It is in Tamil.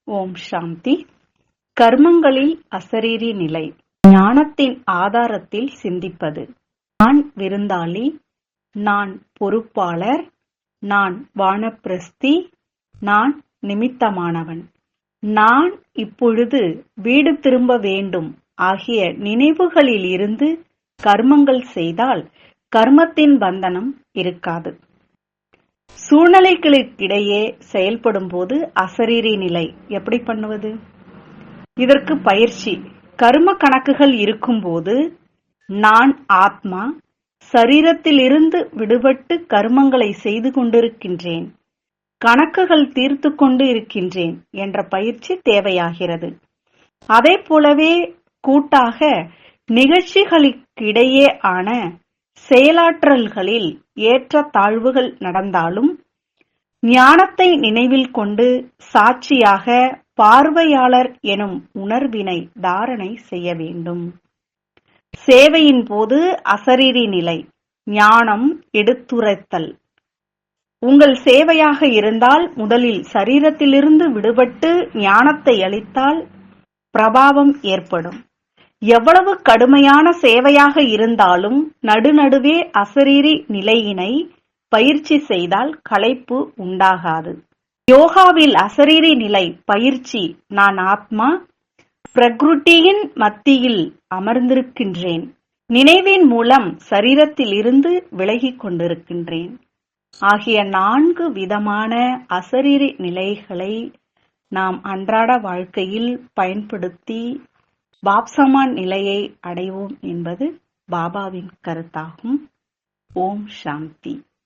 ஓம் சாந்தி. கர்மங்களில் அசரீரி நிலை. ஞானத்தின் ஆதாரத்தில் சிந்திப்பது. நான் விருந்தாளி, நான் பொறுப்பாளர், நான் வானப்பிரஸ்தி, நான் நிமித்தமானவன், நான் இப்பொழுது வீடு திரும்ப வேண்டும் ஆகிய நினைவுகளில் இருந்து கர்மங்கள் செய்தால் கர்மத்தின் பந்தனம் இருக்காது. சூழ்நிலைகளுக்கிடையே செயல்படும் போது அசரீரி நிலை எப்படி பண்ணுவது? இதற்கு பயிற்சி. கர்ம கணக்குகள் இருக்கும்போது நான் ஆத்மா சரீரத்திலிருந்து விடுபட்டு கர்மங்களை செய்து கொண்டிருக்கின்றேன், கணக்குகள் தீர்த்து கொண்டு இருக்கின்றேன் என்ற பயிற்சி தேவையாகிறது. அதே போலவே கூட்டாக நிகழ்ச்சிகளுக்கிடையே ஆன செயலாற்றல்களில் ஏற்ற தாழ்வுகள் நடந்தாலும் ஞானத்தை நினைவில் கொண்டு சாட்சியாக பார்வையாளர் எனும் உணர்வினை தாரணை செய்ய வேண்டும். சேவையின் போது அசரீரி நிலை, ஞானம் எடுத்துரைத்தல். உங்கள் சேவையாக இருந்தால் முதலில் சரீரத்திலிருந்து விடுபட்டு ஞானத்தை அளித்தால் பிரபாவம் ஏற்படும். எவ்வளவு கடுமையான சேவையாக இருந்தாலும் நடுநடுவே அசரீரி நிலையினை பயிற்சி செய்தால் களைப்பு உண்டாகாது. யோகாவில் அசரீரி நிலை பயிற்சி. நான் ஆத்மா பிரகிருதியின் மத்தியில் அமர்ந்திருக்கின்றேன், நினைவின் மூலம் சரீரத்தில் இருந்து விலகிக் கொண்டிருக்கின்றேன் ஆகிய 4 விதமான அசரீரி நிலைகளை நாம் அன்றாட வாழ்க்கையில் பயன்படுத்தி பாப்சமான் நிலையை அடைவோம் என்பது பாபாவின் கருத்தாகும். ஓம் சாந்தி.